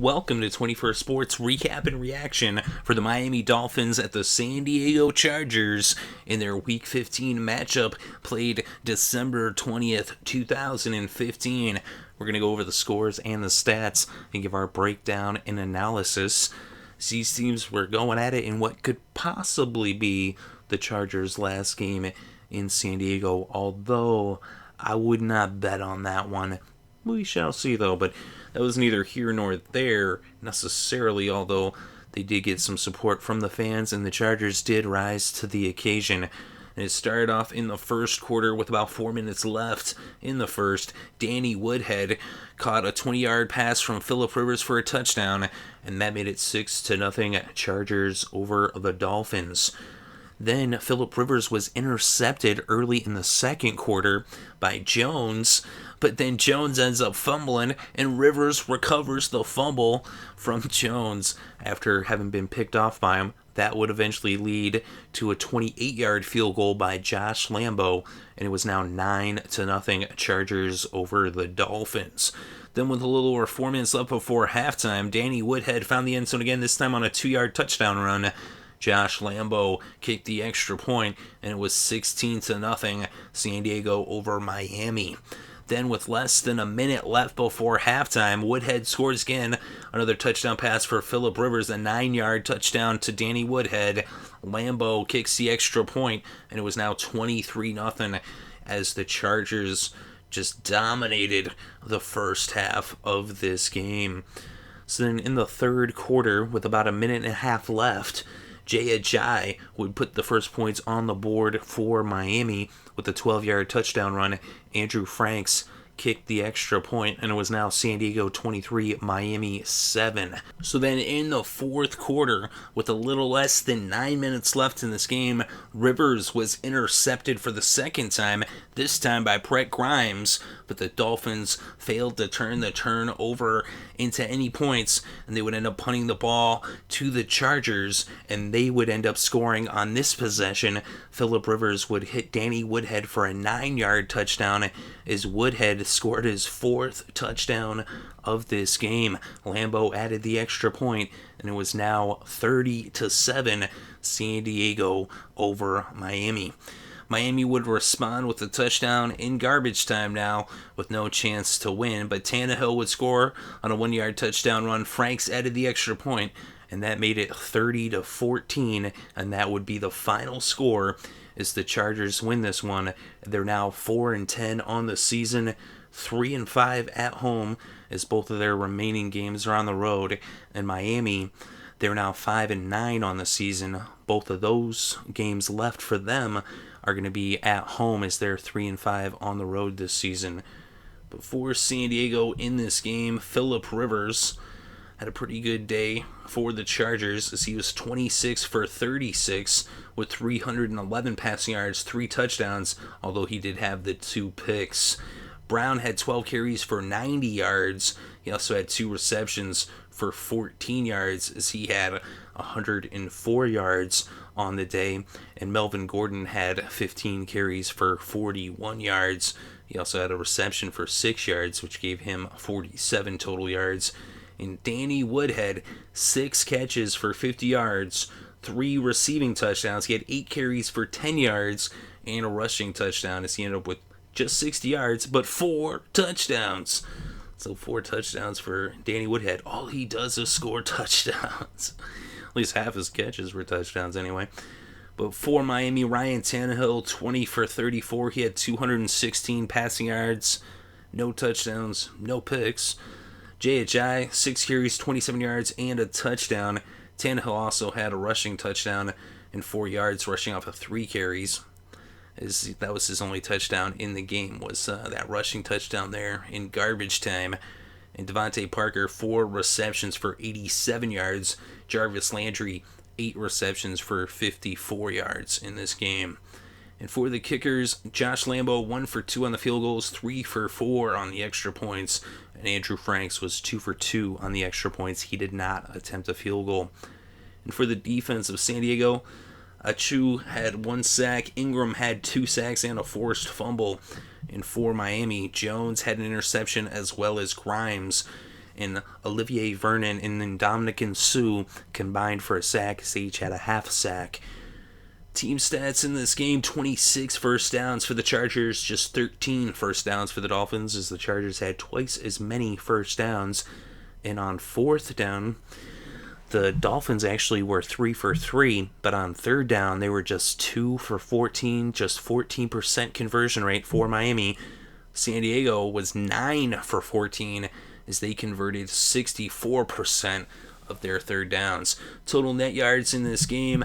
Welcome to 21st Sports Recap and Reaction for the Miami Dolphins at the San Diego Chargers in their Week 15 matchup played December 20th, 2015. We're going to go over the scores and the stats and give our breakdown and analysis. These teams were going at it in what could possibly be the Chargers' last game in San Diego, although I would not bet on that one. We shall see, though, but that was neither here nor there necessarily, although they did get some support from the fans, and the Chargers did rise to the occasion. And it started off in the first quarter with about 4 minutes left in the first. Danny Woodhead caught a 20-yard pass from Phillip Rivers for a touchdown, and that made it 6-0 Chargers over the Dolphins. Then Phillip Rivers was intercepted early in the second quarter by Jones, but then Jones ends up fumbling, and Rivers recovers the fumble from Jones after having been picked off by him. That would eventually lead to a 28-yard field goal by Josh Lambo, and it was now 9-0 Chargers over the Dolphins. Then with a little over 4 minutes left before halftime, Danny Woodhead found the end zone again, this time on a 2-yard touchdown run. Josh Lambo kicked the extra point, and it was 16-0 San Diego over Miami. Then with less than a minute left before halftime, Woodhead scores again. Another touchdown pass for Phillip Rivers, a 9-yard touchdown to Danny Woodhead. Lambo kicks the extra point, and it was now 23-0 as the Chargers just dominated the first half of this game. So then in the third quarter, with about a minute and a half left, Jay Ajayi would put the first points on the board for Miami with a 12-yard touchdown run. Andrew Franks kicked the extra point, and it was now San Diego 23, Miami 7. So then in the fourth quarter, with a little less than 9 minutes left in this game, Rivers was intercepted for the second time, this time by Brett Grimes, but the Dolphins failed to turn the turnover into any points, and they would end up punting the ball to the Chargers, and they would end up scoring on this possession. Phillip Rivers would hit Danny Woodhead for a 9-yard touchdown as Woodhead scored his fourth touchdown of this game. Lambo added the extra point, and it was now 30-7 San Diego over Miami. Miami would respond with a touchdown in garbage time now with no chance to win, but Tannehill would score on a 1-yard touchdown run. Franks added the extra point, and that made it 30-14, and that would be the final score as the Chargers win this one. They're now 4-10 on the season, 3-5 at home as both of their remaining games are on the road. And Miami, they're now 5-9 on the season. Both of those games left for them are going to be at home as they're 3-5 on the road this season. But for San Diego in this game, Phillip Rivers had a pretty good day for the Chargers as he was 26 for 36 with 311 passing yards, 3 touchdowns, although he did have the 2 picks. Brown had 12 carries for 90 yards. He also had 2 receptions for 14 yards as he had 104 yards on the day. And Melvin Gordon had 15 carries for 41 yards. He also had a reception for 6 yards, which gave him 47 total yards. And Danny Woodhead, 6 catches for 50 yards, 3 receiving touchdowns. He had 8 carries for 10 yards and a rushing touchdown as he ended up with just 60 yards, but 4 touchdowns. So 4 touchdowns for Danny Woodhead. All he does is score touchdowns. At least half his catches were touchdowns anyway. But for Miami, Ryan Tannehill, 20 for 34. He had 216 passing yards, no touchdowns, no picks. Jay Ajayi, 6 carries, 27 yards, and a touchdown. Tannehill also had a rushing touchdown and 4 yards rushing off of 3 carries. That was his only touchdown in the game, was that rushing touchdown there in garbage time. And Devontae Parker, 4 receptions for 87 yards. Jarvis Landry, 8 receptions for 54 yards in this game. And for the kickers, Josh Lambo, 1 for 2 on the field goals, 3 for 4 on the extra points. And Andrew Franks was 2 for 2 on the extra points. He did not attempt a field goal. And for the defense of San Diego, Achu had 1 sack, Ingram had 2 sacks and a forced fumble. And for Miami, Jones had an interception as well as Grimes. and Olivier Vernon and then Dominican Sue combined for a sack, as they each had a half sack. Team stats in this game: 26 first downs for the Chargers, just 13 first downs for the Dolphins, as the Chargers had twice as many first downs. And on fourth down, the Dolphins actually were 3 for 3, but on third down, they were just 2 for 14, just 14% conversion rate for Miami. San Diego was 9 for 14, as they converted 64% of their third downs. Total net yards in this game: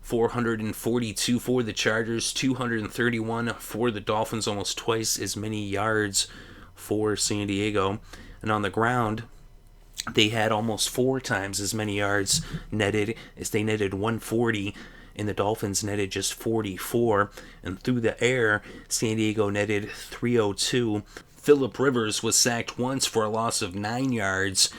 442 for the Chargers, 231 for the Dolphins, almost twice as many yards for San Diego. And on the ground, they had almost 4 times as many yards netted, as they netted 140, and the Dolphins netted just 44. And through the air, San Diego netted 302. Phillip Rivers was sacked once for a loss of 9 yards.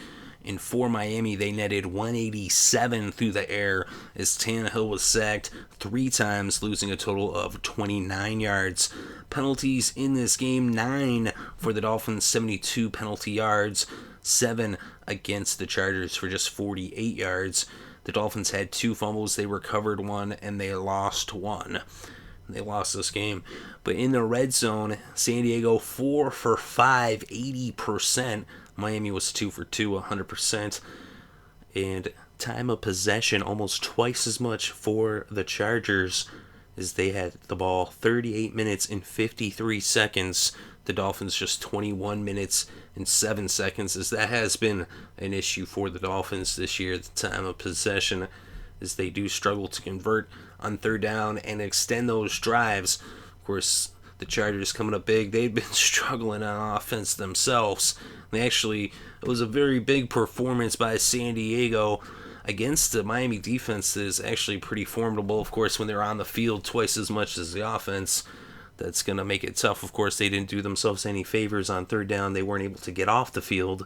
And for Miami, they netted 187 through the air, as Tannehill was sacked 3 times, losing a total of 29 yards. Penalties in this game: 9 for the Dolphins, 72 penalty yards, 7 against the Chargers for just 48 yards. The Dolphins had 2 fumbles, they recovered 1, and they lost 1. They lost this game. But in the red zone, San Diego 4 for 5, 80%. Miami was 2 for 2, 100%. And time of possession, almost twice as much for the Chargers, as they had the ball 38 minutes and 53 seconds. The Dolphins just 21 minutes and 7 seconds, as that has been an issue for the Dolphins this year, the time of possession, as they do struggle to convert on third down and extend those drives. Of course, the Chargers coming up big, they've been struggling on offense themselves. It was a very big performance by San Diego against the Miami defense that is actually pretty formidable. Of course, when they're on the field twice as much as the offense, that's going to make it tough. Of course, they didn't do themselves any favors on third down. They weren't able to get off the field.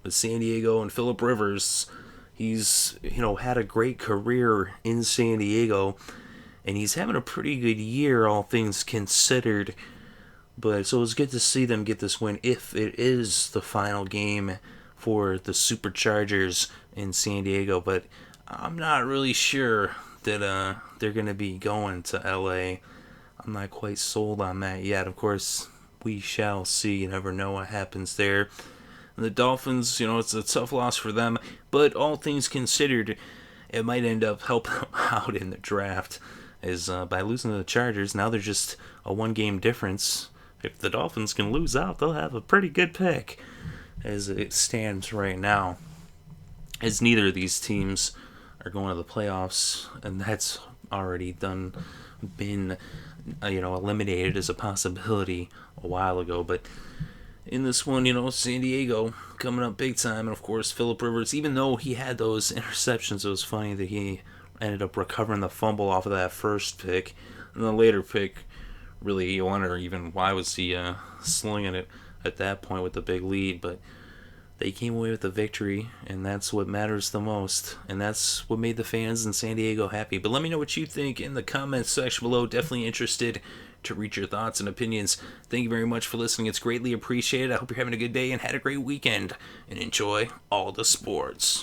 But San Diego and Phillip Rivers, he's had a great career in San Diego, and he's having a pretty good year, all things considered. But so it's good to see them get this win, if it is the final game for the Superchargers in San Diego. But I'm not really sure that they're going to be going to LA. I'm not quite sold on that yet. Of course, we shall see. You never know what happens there. And the Dolphins, it's a tough loss for them. But all things considered, it might end up helping them out in the draft. As by losing to the Chargers, now they're just a 1-game difference. If the Dolphins can lose out, they'll have a pretty good pick as it stands right now. As neither of these teams are going to the playoffs, and that's already been eliminated as a possibility a while ago. But in this one, San Diego coming up big time. And of course, Phillip Rivers, even though he had those interceptions, it was funny that he ended up recovering the fumble off of that first pick. And the later pick, really, you wonder even why was he slinging it at that point with the big lead. But they came away with the victory, and that's what matters the most. And that's what made the fans in San Diego happy. But let me know what you think in the comments section below. Definitely interested to read your thoughts and opinions. Thank you very much for listening. It's greatly appreciated. I hope you're having a good day and had a great weekend. And enjoy all the sports.